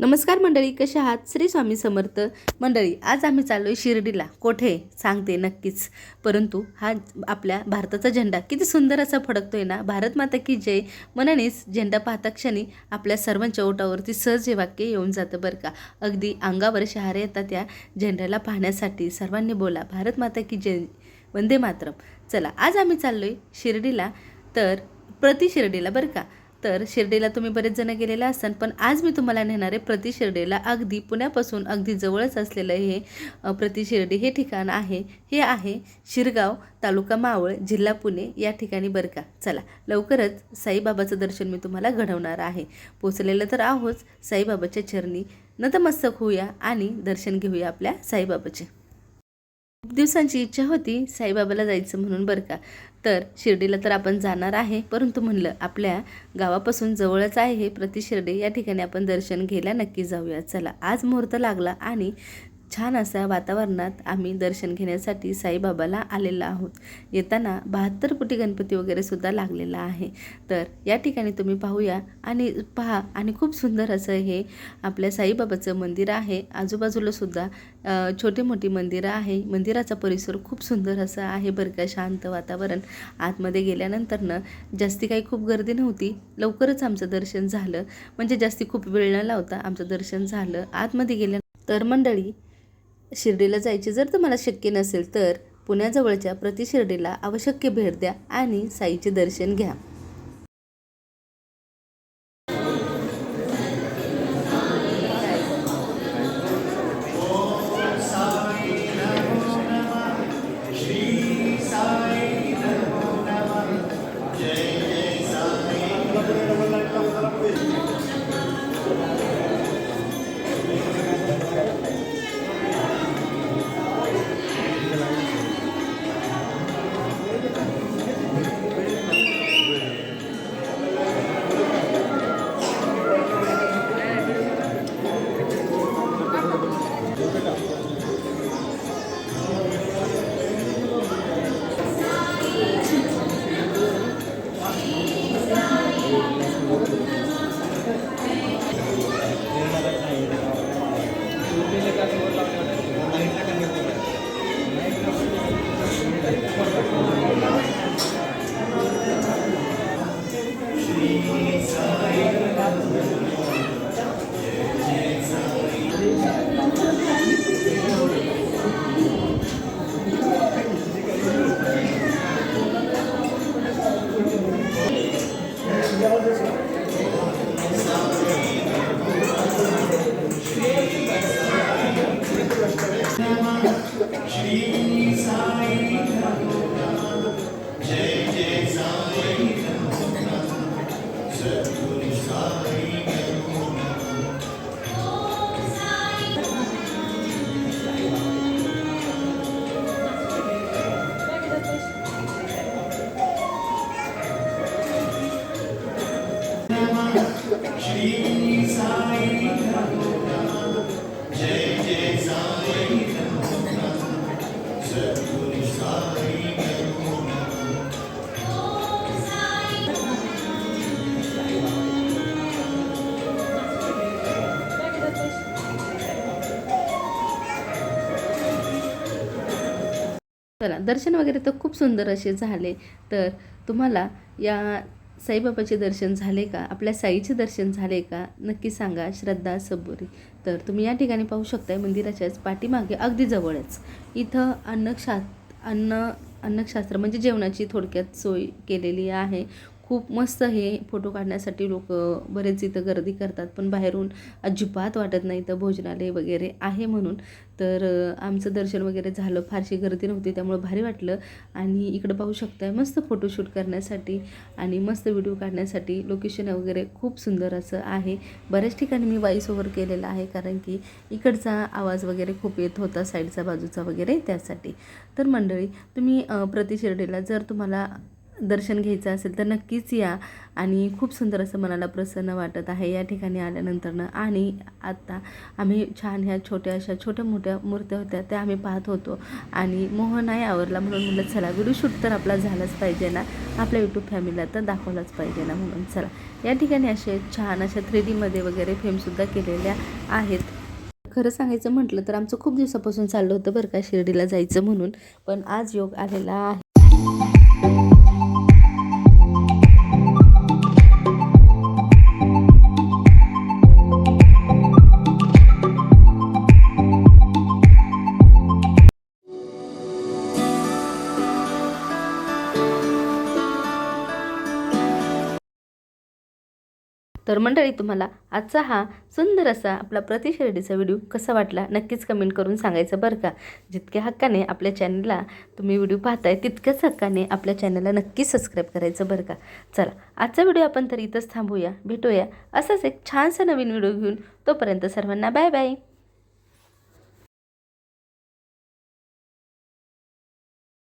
नमस्कार मंडळी, कशा आहात? श्री स्वामी समर्थ. मंडळी, आज आम्ही चाललो आहे शिर्डीला. कोठे सांगते नक्कीच, परंतु हा आपल्या भारताचा झेंडा किती सुंदर असा फडकतोय ना. भारत माता की जय मनानेच झेंडा पाहता क्षणी आपल्या सर्वांच्या ओठावरती सहज हे वाक्य येऊन जातं बरं का. अगदी अंगावर शहारे येतात त्या झेंड्याला पाहण्यासाठी. सर्वांनी बोला भारत माता की जय, वंदे मातरम. चला, आज आम्ही चाललो आहे शिर्डीला, तर प्रति शिर्डीला बरं का. तर शिर्डीला तुम्ही बरेच जण गेलेला असाल, पण आज मी तुम्हाला नेणार आहे प्रति शिर्डीला. अगदी पुण्यापासून अगदी जवळच असलेलं हे प्रति शिर्डी हे ठिकाण आहे. हे आहे शिरगाव, तालुका मावळ, जिल्हा पुणे या ठिकाणी बरं का. चला, लवकरच साईबाबाचं दर्शन मी तुम्हाला घडवणार आहे. पोचलेलं तर आहोच साईबाबाच्या चरणी. नतमस्तक होऊया आणि दर्शन घेऊया आपल्या साईबाबाचे. खूप दिवसांची इच्छा होती साईबाबाला जायचं म्हणून बरं का. तर शिर्डीला तर आपण जाणार आहे, परंतु म्हणलं आपल्या गावापासून जवळच आहे हे प्रति शिर्डी, या ठिकाणी आपण दर्शन घ्यायला नक्की जाऊया. चला, आज मुहूर्त लागला आणि छान असा वातावरणात आम्ही दर्शन घेण्यासाठी साईबाबाला आलेलो आहोत. येताना 72 कोटी गणपती वगैरे सुद्धा लागलेला आहे. तर या ठिकाणी तुम्ही पाहूया आणि पहा, आणि खूप सुंदर असं हे आपल्या साईबाबाचं मंदिर आहे. आजूबाजूला सुद्धा छोटी मोठी मंदिरं आहे. मंदिराचा परिसर खूप सुंदर असं आहे बरं का. शांत वातावरण. आतमध्ये गेल्यानंतर जास्ती काही खूप गर्दी नव्हती. लवकरच आमचं दर्शन झालं, म्हणजे जास्ती खूप वेळ न लावता आमचं दर्शन झालं. आतमध्ये गेल्यानंतर मंडळी, शिर्डीला जायचे जर तुम्हाला शक्य नसेल तर पुण्याजवळच्या प्रति शिर्डीला अवश्य भेट द्या आणि साईचे दर्शन घ्या. चला, दर्शन वगैरे तर खूप सुंदर असे झाले. तर तुम्हाला या साईबाबाचे दर्शन झाले का? आपल्या साईचे दर्शन झाले का? नक्की सांगा. श्रद्धा सबुरी. तर तुम्ही या ठिकाणी पाहू शकताय मंदिराच्याच पाठीमागे अगदी जवळच इथं अन्नशास्त्र म्हणजे जेवणाची थोडक्यात सोय केलेली आहे. खूप मस्त हे फोटो काढण्यासाठी लोक बरेच इथं गर्दी करतात, पण बाहेरून अजिबात वाटत नाही तर भोजनालय वगैरे आहे म्हणून. तर आमचं दर्शन वगैरे झालं, फारशी गर्दी नव्हती, त्यामुळे भारी वाटलं. आणि इकडं पाहू शकताय मस्त फोटोशूट करण्यासाठी आणि मस्त व्हिडिओ काढण्यासाठी लोकेशन वगैरे खूप सुंदर असं आहे. बऱ्याच ठिकाणी मी वॉइस ओव्हर केलेला आहे, कारण की इकडचा आवाज वगैरे खूप येत होता, साईडचा बाजूचा वगैरे, त्यासाठी. तर मंडळी, तुम्ही प्रति शिर्डीला जर तुम्हाला दर्शन घ्यायचं असेल तर नक्कीच या. आणि खूप सुंदर असं मनाला प्रसन्न वाटत आहे या ठिकाणी आल्यानंतरनं. आणि आता आम्ही छान ह्या छोट्या मोठ्या मूर्त्या होत्या त्या आम्ही पाहत होतो आणि मोह नाही आवरला, म्हणून म्हटलं चला व्हिडिओ शूट तर आपला झालाच पाहिजे ना, आपल्या यूट्यूब फॅमिलीला तर दाखवलाच पाहिजे ना, म्हणून चला या ठिकाणी असे छान अशा 3Dमध्ये वगैरे फ्रेमसुद्धा केलेल्या आहेत. खरं सांगायचं म्हटलं तर आमचं खूप दिवसापासून चाललं होतं बरं का शिर्डीला जायचं म्हणून, पण आज योग आलेला आहे. तर मंडळी, तुम्हाला आजचा हा सुंदर असा आपला शिर्डीचा व्हिडिओ कसा वाटला नक्कीच कमेंट करून सांगायचं बरं का. जितक्या हक्काने आपल्या चॅनलला तुम्ही व्हिडिओ पाहताय तितक्याच हक्काने आपल्या चॅनलला नक्कीच सबस्क्राईब करायचं बरं का. चला आजचा व्हिडिओ आपण तर इथंच थांबूया, भेटूया असाच एक छानसा नवीन व्हिडिओ घेऊन. तोपर्यंत सर्वांना बाय बाय.